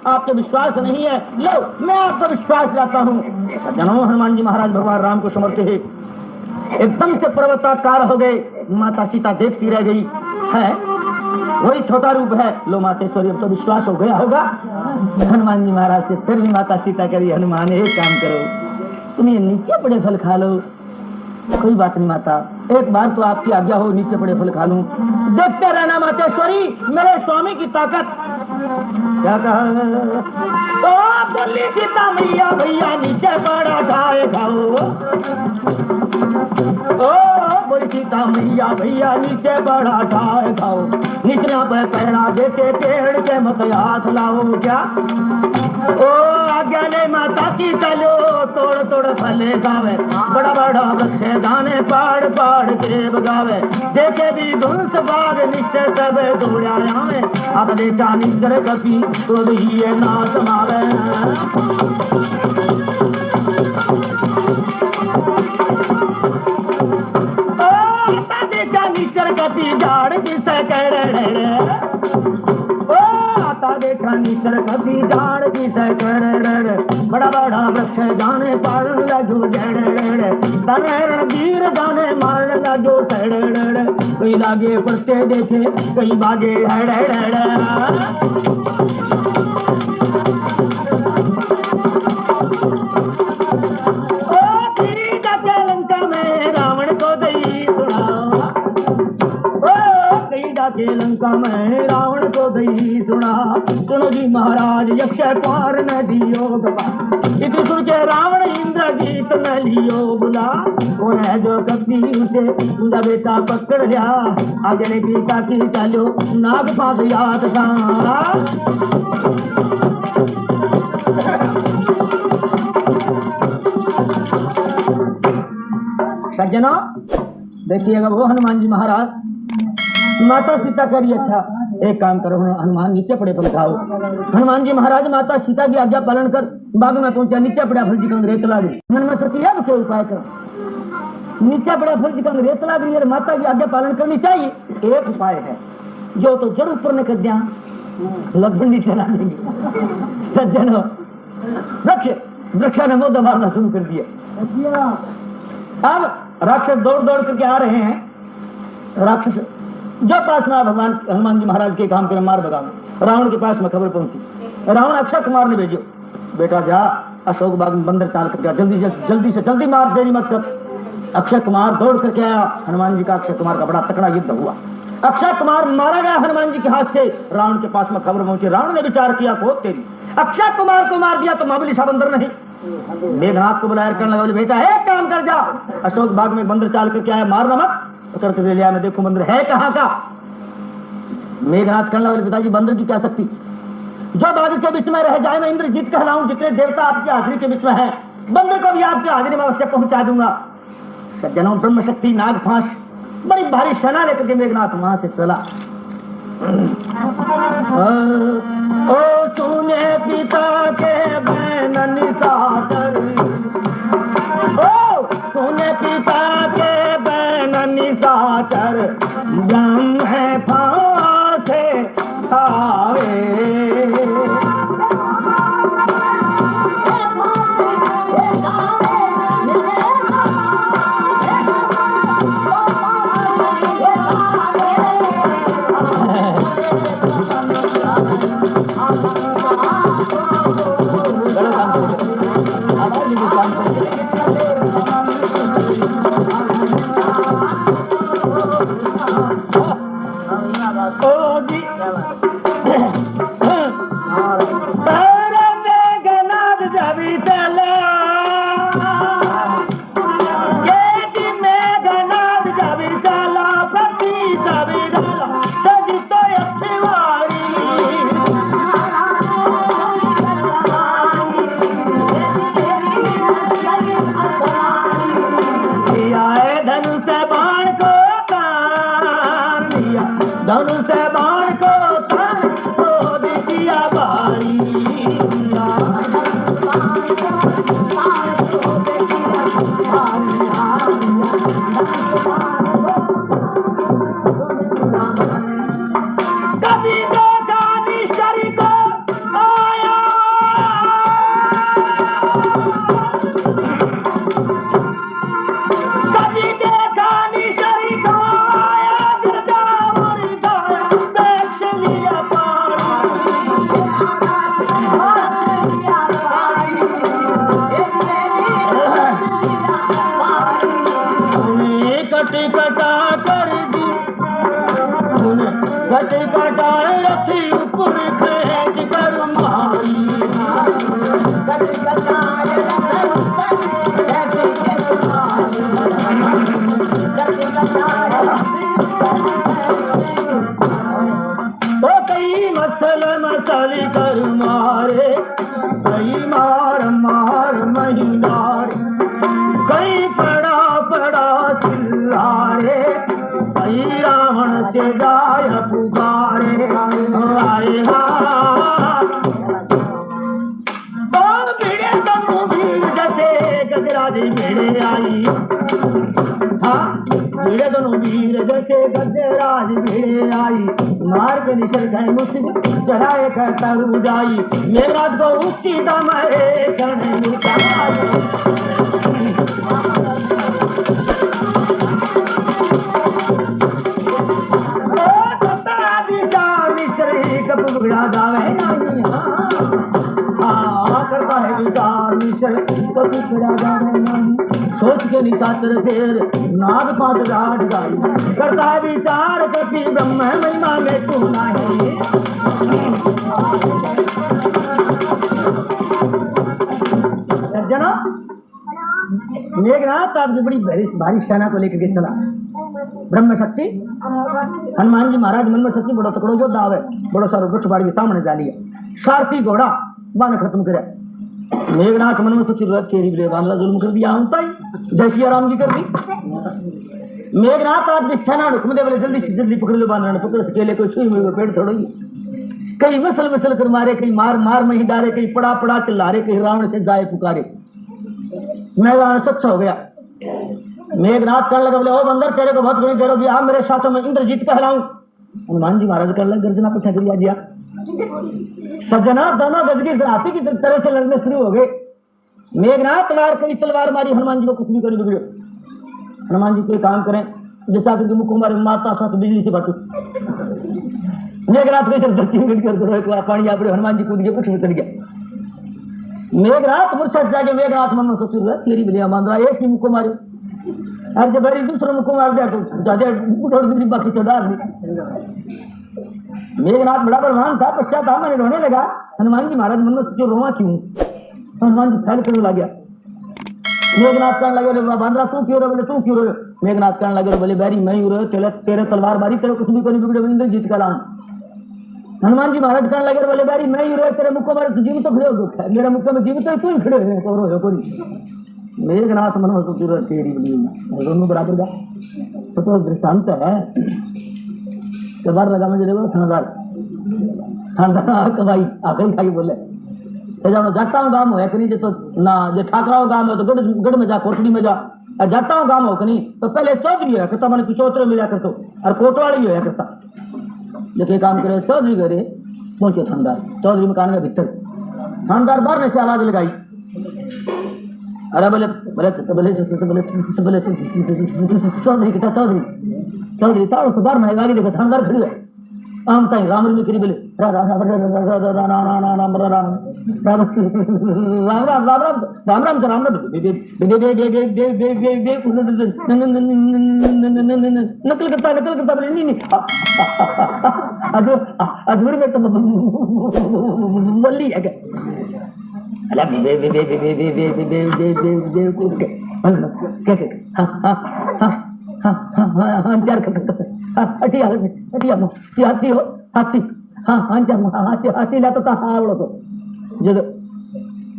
आपको विश्वास नहीं है, लो मैं आपको विश्वास दिलाता हूँ। सज्जनों, हनुमान जी महाराज भगवान राम को समर्थ है, एकदम से पर्वताकार हो गए। माता सीता देखती रह गई, है वही छोटा रूप है। लो मातेश्वरी, अब तो विश्वास हो गया होगा। हनुमान जी महाराज से फिर भी माता सीता करी, हनुमान एक काम करो, तुम ये नीचे पड़े फल खा लो। कोई बात नहीं माता, एक बार तो आपकी आज्ञा हो, नीचे पड़े फल खा लूं। देखते रहना मातेश्वरी, मेरे स्वामी की ताकत। क्या कहा? तो बोली सीता मैया, भैया नीचे पड़ा खाए खाओ। ओ बोली सीता मैया, भैया नीचे पड़ा खाए खाओ। निचला पे पैरा देते पेड़ के मत हाथ लाओ। क्या ओ आज्ञा ले माता की, चलो तोड़ तोड़ फले खावे। बड़ा बड़ा वृक्ष दाने पाड़ पाड़ के बगावे। देखे भी धुंस बाग निश्चय सब दौड़ाया में। अब देखा निश्चर कपी क्रोध ही ना समावे। निश्चर कपी झाड़ की देखा निश्चर कभी झाड़ की बड़ा बड़ा वृक्ष जाने पाड़ लगो रणधीर जाने मार लगो कई लागे पत्ते देखे कई बागे लंका में रावण को दई सुना। के लंका में रावण को दई सुना। सुनो जी महाराज, यक्ष कुमार न दियो दबा। इति सुन के रावण इंद्र गीत न लियो बुला। कौन है जो कभी उसे तुझा बेटा पकड़ लिया। आगे ने पीता की चलो नाग पास याद था। सज्जनों देखिएगा, वो हनुमान जी महाराज माता सीता करी, अच्छा एक काम करो हनुमान नीचे पड़े फल खाओ। हनुमान जी महाराज माता सीता की आज्ञा पालन कर बाग में पहुंचा। नीचे पड़ा फल जी रेत लाग गई। मन में सोची अब क्या उपाय करो, नीचे पड़ा फल जी रेत लाग रही है, माता की आज्ञा पालन करनी चाहिए। एक उपाय है, जो तो जड़ ऊपर ने कर दिया, लगभग नीचे ला देंगे। सज्जनों, वृक्ष ने मुद्दा मारना शुरू कर दिया। अब राक्षस दौड़ दौड़ करके आ रहे हैं। राक्षस जो पास में भगवान हनुमान जी महाराज के काम करे मार भगाओ। रावण के पास में खबर पहुंची। रावण अक्षय कुमार ने भेजो, बेटा जा अशोक बाग में बंदर चाल करके जल्दी से जल्दी मार, देरी मत कर। अक्षय कुमार दौड़ करके आया। हनुमान जी का अक्षय कुमार का बड़ा तकड़ा युद्ध हुआ। अक्षय कुमार मारा गया हनुमान जी के हाथ से। रावण के पास में खबर पहुंची। रावण ने विचार किया, को तेरी अक्षय कुमार को मार दिया तो मामूली सा बंदर नहीं। मेघनाथ को बुलाया, करने लगा, बेटा एक काम कर, जा अशोक बाग में बंदर चाल करके आया, मारना मत। करके ले लिया, मैं देखो बंदर है कहाँ का। मेघनाथ कहने लगे, पिताजी बंदर की क्या शक्ति, जो बाग के बीच में रह जाए मैं इंद्रजीत कहलाऊं। जितने देवता आपकी हाजिरी के बीच में है, बंदर को भी आपकी हाजिरी में अवश्य पहुंचा दूंगा। सज्जनों, ब्रह्म शक्ति नाग फांस बड़ी भारी सेना लेकर के मेघनाथ वहां से चला। ओ तूने पिता के बैनन सागर, ओ तूने पिता के साकर ब्रह्म है फांसे आवे। कई मार मार महिलार, कई पड़ा पड़ा चिल्लारे, कई रावण से जाय पुकारे। आए तो भिड़े तनु भीड़ जैसे गजराज भिड़े आई। हाँ भिड़े दोनों वीर जैसे गजराज भिड़े आई। मार के निशल गए मुझसे चढ़ाए कहता जाई। मेघनाथ को उसी दम क्षण बिगड़ा जावे नहीं। हाँ करता है विचार मिश्र कभी बिगड़ा जावे नहीं। सोच के निशाचर फेर नाग पात राज गाई। करता है विचार कभी ब्रह्म महिमा में तू नहीं। सज्जनों मेघनाथ आपकी बड़ी भारी सेना को लेकर के चला। ब्रह्म शक्ति हनुमान जी महाराज मन में शक्ति बड़ो तकड़ो योद्धा आवे। बड़ो सारो वृक्ष बाड़ी के सामने जा लिया। सारथी घोड़ा बाने खत्म करे। मेघनाथ मन में सोची तेरी बले बांधला जुल्म कर दिया हमता ही जय सिया राम की कर दी। मेघनाथ आप जिस सेना हुक्म दे बोले जल्दी से जल्दी पकड़ लो बांधना पकड़ सकेले कोई छुई हुई पेड़ छोड़ोगी। कई वसल वसल कर मारे, कई मार मार में ही डारे, कई पड़ा पड़ा चिल्लारे, कई रावण से जाए पुकारे। मैदान सच्चा हो गया। मेघनाथ कहने लगा बोले ओ बंदर तेरे को बहुत बड़ी देर होगी, आप मेरे साथ में इंद्रजीत कहलाऊं। हनुमान जी महाराज कहने लगे गर्जना पीछा कर दिया। सज्जना दोनों गजगी हाथी की तरह से लड़ने शुरू हो गए। मेघनाथ तलवार कभी तलवार मारी, हनुमान जी को कुछ भी कर बिगड़े। हनुमान जी कोई काम करें जैसा कि मुख मारे माता साथ बिजली से बात। मेघनाथ को धरती मिट कर पानी आप हनुमान जी कूद गए, कुछ भी चल गया। मेघनाथ मुर्छत जाके मेघनाथ मन में सोचू तेरी बलिया बांध एक ही मुक्को मारे। अरे जब बारी दूसरा मुक्को मार दिया तो ज्यादा बाकी तो डाल दी। मेघनाथ बड़ा बलवान था, पश्चाताप मैंने रोने लगा। हनुमान जी महाराज मन में सोचो रोवा क्यों। हनुमान जी फैल करने लग गया। मेघनाथ कहने लगे बांद्रा तू क्यों रहे, बोले तू क्यों रहे। मेघनाथ कहने लगे बोले बैरी मैं ही रहे, तेरे तलवार मारी तेरे कुछ भी नहीं बिगड़े, इंद्र जीत का लान। हनुमान जी महाराज कहने लगे बोले बैरी मैं ही रहे, तेरे मुक्को मारे तो जीव तो खड़े हो, मेरा मुक्को में जीव तो तू ही खड़े हो कोई। मेघनाथ मन में सोचो तेरी दोनों बराबर का तो दृष्टांत है। कबार लगा मुझे देखो थानेदार थानेदार कबाई आखिरी खाई बोले जाटा गांव हो कहीं तो ना जो ठाकरा गांव हो तो गढ़ में जा कोटड़ी में जा। जाटा गांव हो कहीं तो पहले चौधरी होया करता, मैंने पिछोतरे मिला करतो और कोटवाड़ी होया करता। जो काम करे चौधरी करे पहुंचे थानेदार। चौधरी मकान के भीतर थानेदार बाहर में से आवाज लगाई। अरे बोले बोले बोले बोले चौधरी किता चौधरी चौधरी ताड़ो तो बाहर में आगे देखो थानेदार खड़ी है। आम ताई राम में करी बोले राम राम राम राम राम नकल करता बोले नहीं अधूर में तो बोली है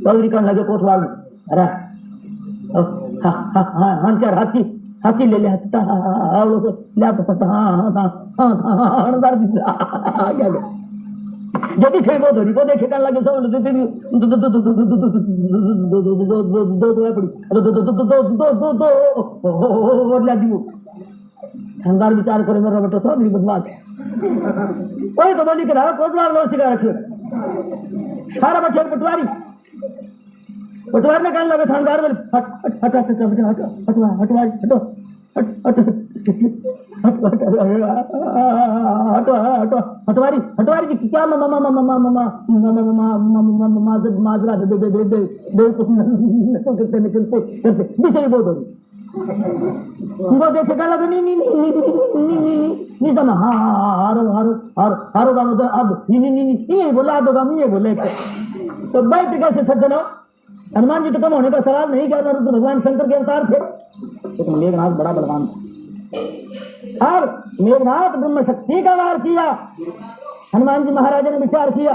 चौधरी कहने लगे कोतवाल अरे हाथी हाथी ले लिया जब भी बहुत हो रही वो देखे कहने लगे ठंडार विचार करे मेरा बेटा चौधरी बदमाश कोई तो बोली करा कोतवाल लोग सिखा रखे सारा बच्चे पटवारी पटवारी ने कहने लगे ठंडार बोले हटवारी हटवारी हटवारी जी क्या माजरा विषय बहुत हो रही वो देखे कहला नहीं समझ हारो गाँव अब नहीं बोला दो गाँव ये बोले तो बैठ कैसे सज्जनों हनुमान जी तो कम होने का सवाल नहीं किया तो भगवान शंकर के अवतार थे। लेकिन मेघनाथ बड़ा बलवान था और मेघनाथ ब्रह्म शक्ति का वार किया। हनुमान जी महाराज ने विचार किया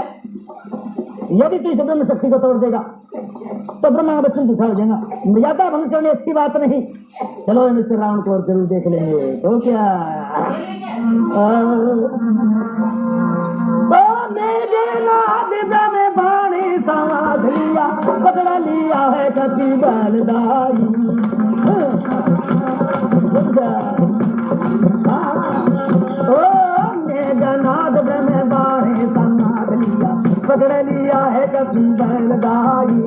यदि तू इस ब्रह्म शक्ति को तोड़ देगा तो ब्रह्मा का बच्चन दूसरा हो जाएगा। मर्यादा भंग करने अच्छी बात नहीं। चलो मिस्टर रावण को और जरूर देख लेंगे। तो क्या में पानी साथ लिया, पकड़ा लिया है कभी बलदाई। मेघनाद में बाणे समाध लिया, पकड़ लिया है कभी बैलगाई।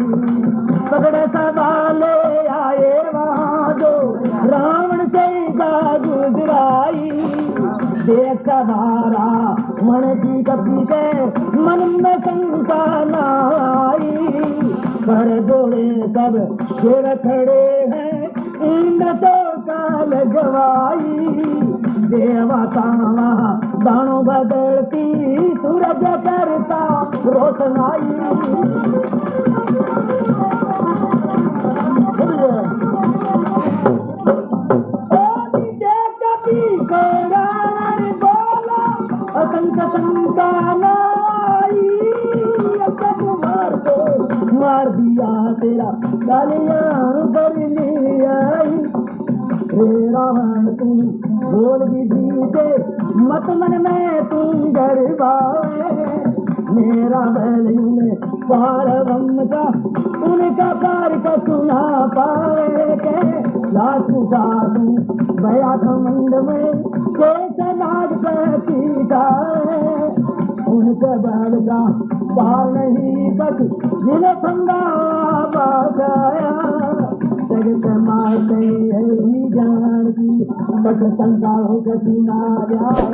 पकड़े सवाले आए वहाँ जो रावण से गुजराई। देख सवारा मन की कपी के मन में शंका न आई। पर जोड़े सब शेर खड़े हैं इंद्र तो काल गवाई। देवता दानों बदलती सूरज करता रोशनाई। मार दिया तेरा कालियां कर आई। रावण तू बोल भी दीते मत मन में तुम गरबाए। मेरा बैलियों में पारवम का उनका कार्य का सुना पाए के। लाखों साधु बया खमंड में केतनाग पीता। उनके बैल का पार नहीं तक जिन फंगा बागाया। जगत माते ही जान की तक संगा हो कभी ना जाया।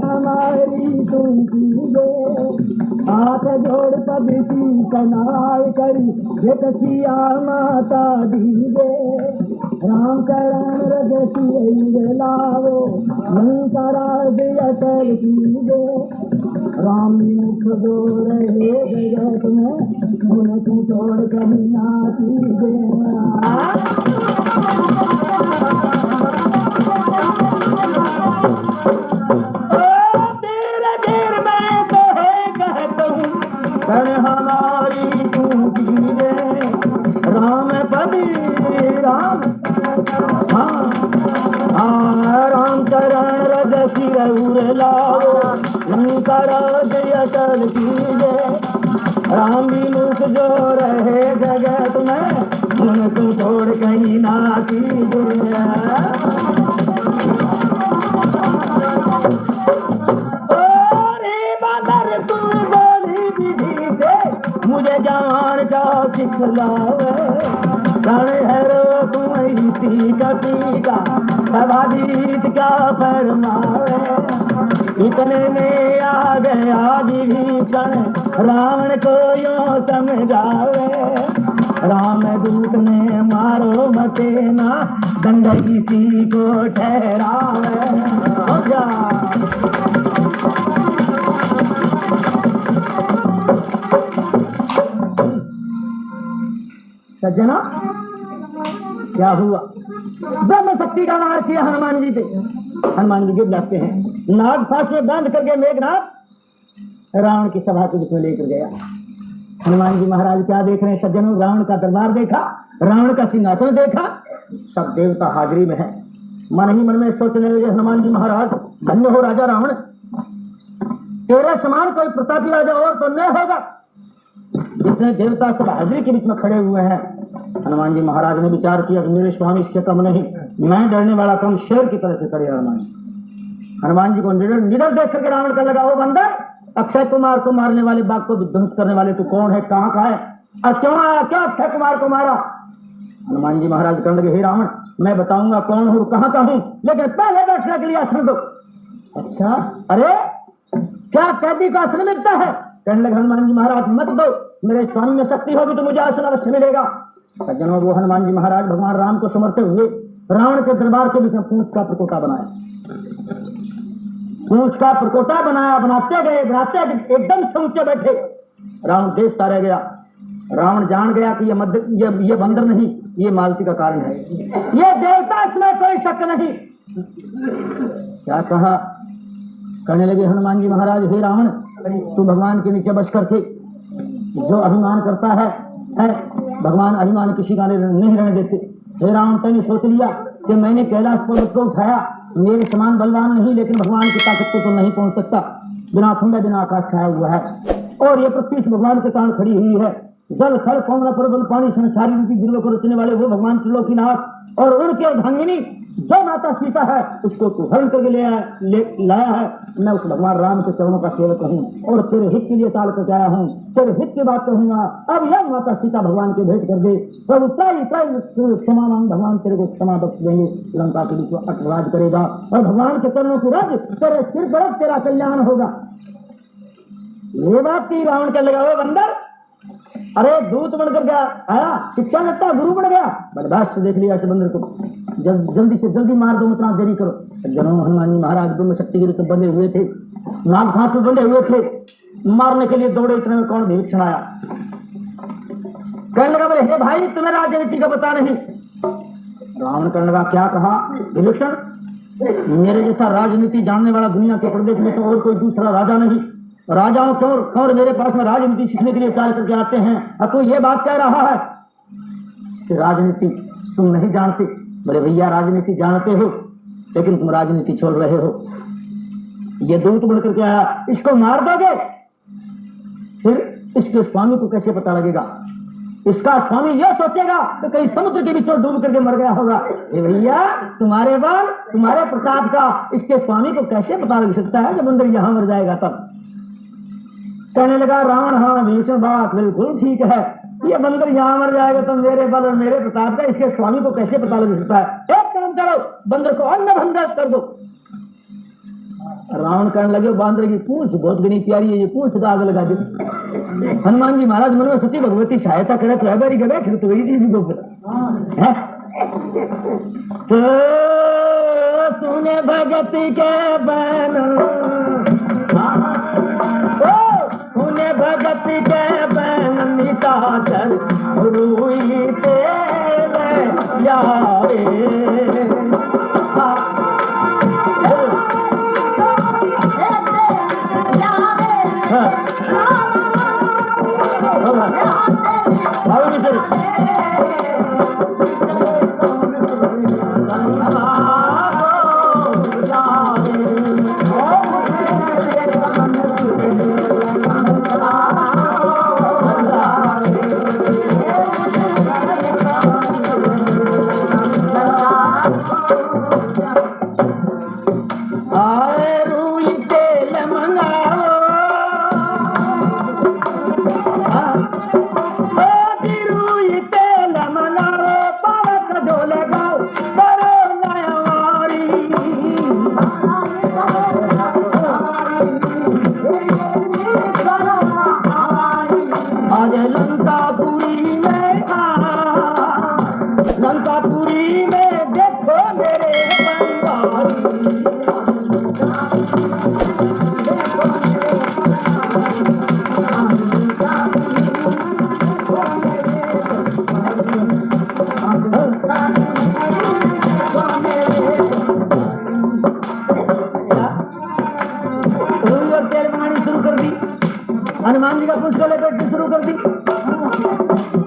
हमारी तुम हाथ जोड़ कभी कनाई करी सिया माता दीजे। राम करण रजसी लाओ नहीं करा अटल कीजे। राम मुख दो रहे जगत में उन्हें तू छोड़ कभी ना कीजे। हमारी तू कीजे राम पदी राम। हाँ राम करण रजसी लाओ लंकर अटल कीजे। राम मुख जो रहे जगत में उन तू छोड़ कहीं ना कीजे। मुझे जान का सिखलावे रण है रो तुम्हें टीका टीका सभाजीत का फरमावे। इतने में आ गया विभीषण रावण को यूं समझावे। राम दूत ने मारो मते ना दंड किसी को ठहरावे। सज्जना क्या हुआ? ब्रह्म शक्ति का वार किया हनुमान जी पे। हनुमान जी गिर जाते हैं। नाग फांस में बांध करके मेघनाथ रावण की सभा के बीच में लेकर गया। हनुमान जी महाराज क्या देख रहे हैं सज्जनों? रावण का दरबार देखा, रावण का सिंहासन देखा, सब देवता हाजिरी में है। मन ही मन में सोचने लगे हनुमान जी महाराज धन्य हो राजा रावण, तेरे समान कोई प्रतापी राजा और तो न होगा। जितने देवता सब हाजिरी के बीच में खड़े हुए हैं। हनुमान जी महाराज ने विचार किया कि मेरे स्वामी इससे कम नहीं, मैं डरने वाला कम शेर की तरह से खड़े। हनुमान जी को निडर देख करके रावण का लगा, ओ बंदर, अक्षय कुमार को मारने वाले, बाघ को विध्वंस करने वाले तू कौन है, कहाँ का है और क्यों आया, क्यों अक्षय कुमार को मारा? हनुमान जी महाराज कहने लगे, हे रावण, मैं बताऊंगा कौन हूँ, कहाँ का हूँ, लेकिन पहले बैठने के लिए आसन दो। अच्छा, अरे क्या कैदी का आसन मिलता है? कहने लगे हनुमान जी महाराज मत दो, मेरे स्वामी में शक्ति होगी तो मुझे आसन अवश्य मिलेगा। सज्जनों, वो हनुमान जी महाराज भगवान राम को समर्थे हुए रावण के दरबार के बीच में पूंछ का प्रकोटा बनाया। पूंछ का प्रकोटा बनाया, बनाते गए एकदम से ऊंचे बैठे। रावण देखता रह गया। रावण जान गया कि ये बंदर नहीं, ये मालती का कारण है, ये देवता, इसमें कोई शक नहीं। क्या कहा? कहने लगे हनुमान जी महाराज, हे रावण, तू भगवान के नीचे बस करके जो अभिमान करता है भगवान अभिमान किसी का नहीं रहने देते। हे रावण, तूने सोच लिया कि मैंने कैलाश पर्वत को उठाया, मेरे समान बलवान नहीं, लेकिन भगवान की ताकत को तो नहीं पहुंच सकता। बिना ठंडा बिना आकाश छाया हुआ है और ये पृथ्वी भगवान के कारण खड़ी हुई है। जल थल पौना परबल पानी संसारी रूपी गिरों को रचने वाले वो भगवान त्रिलोकीनाथ और उनके अर्धांगिनी जो माता सीता है, उसको तू हरण करके लाया है। मैं उस भगवान राम के चरणों का सेवक हूँ और तेरे हित के लिए ताल करके आया हूँ, तेरे हित की बात कहूंगा। अब यह माता सीता भगवान के भेंट कर दे, प्रभु क्षमा मांग, भगवान तेरे को क्षमा बख्श देंगे, लंका के लिए अटराज करेगा और भगवान के चरणों की राज तेरे सिर पर तेरा कल्याण होगा। ये बात की रावण कर लगा, वो बंदर, अरे दूत बनकर गया आया, शिक्षा लगता गुरु बन गया। बर्दाश्त से देख लिया इस बंदर को, जल्दी से जल्दी मार दो, इतना देरी करो। जनों हनुमान जी महाराज ब्रह्म शक्ति गिरी बंधे हुए थे, नाग फांस में बंधे हुए थे, मारने के लिए दौड़े, इतने में कौन भीषण आया। कहने लगा, बोले हे भाई, तुम्हें राजनीति का पता नहीं। रावण कहने लगा, क्या कहा विभीषण? मेरे जैसा राजनीति जानने वाला दुनिया के प्रदेश में तो और कोई दूसरा राजा नहीं। राजाओं कौन मेरे पास में राजनीति सीखने के लिए कार्य करके आते हैं, अब तू ये बात कह रहा है कि राजनीति तुम नहीं जानते। बोले भैया, राजनीति जानते हो, लेकिन तुम राजनीति छोड़ रहे हो। ये दूत बनकर के आया, इसको मार दोगे, फिर इसके स्वामी को कैसे पता लगेगा? इसका स्वामी यह सोचेगा तो कहीं समुद्र के बीच डूब करके मर गया होगा। भैया, तुम्हारे बल, तुम्हारे प्रताप का इसके स्वामी को कैसे पता लग सकता है जब अंदर यहां मर जाएगा तब। कहने लगा रावण, हाँ विभीषण, बात बिल्कुल ठीक है, ये बंदर यहाँ मर जाएगा तो मेरे बल और मेरे प्रताप का इसके स्वामी को कैसे पता लग सकता है। एक काम करो, बंदर को अन्न भंग कर दो। रावण कहने लगे, बंदर की पूंछ बहुत घनी प्यारी है, ये पूंछ दाग लगा दे। हनुमान जी महाराज मन में सची भगवती सहायता करे तो है बारी गए फिर तो वही दी तो तूने भगती के बैन भगति के बैन मिटा कर रुई तेरे यारे। लंकापुरी में देखो मेरे शुरू कर दी। हनुमान जी का पुष्प लेकर शुरू कर दी।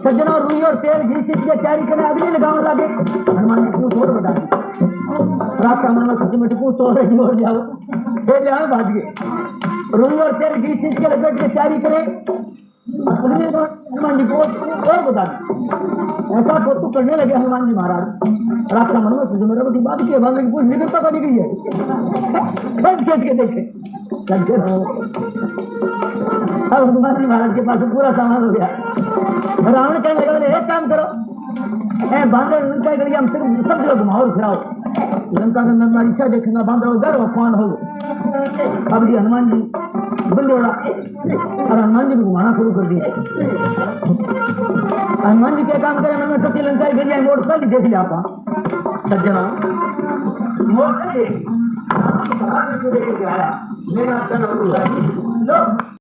सज्जनों, रुई और तेल घी से तैयारी करने अग्नि लगाने लगे। हनुमान जी पूछ और बता दी, राक्षा मन में खटी मिट्टी पूछ और जाओ, फिर यहाँ भाग गए। रुई और तेल घी चीज के लपेट के तैयारी करें। हनुमान जी को और बता दी। ऐसा तो करने लगे हनुमान जी महाराज। राक्षा मन में मेरा बड़ी बात की भाग पूछ निकलता तो नहीं गई है, खेत के देखे अब हनुमान जी महाराज के पास पूरा सामान हो गया। रावण कहने लगा, एक काम करो, बांदर लंका के लिए हम सिर्फ सब जगह घुमाओ फिराओ, लंका के अंदर ईसा देखेगा, बांदर गर्व अपमान हो। अब ये हनुमान जी बंदे उड़ा और हनुमान जी को घुमाना शुरू कर दिया। हनुमान जी क्या काम करें, मैंने सती लंका के लिए मोड़ पहले देख लिया आप सज्जना मोड़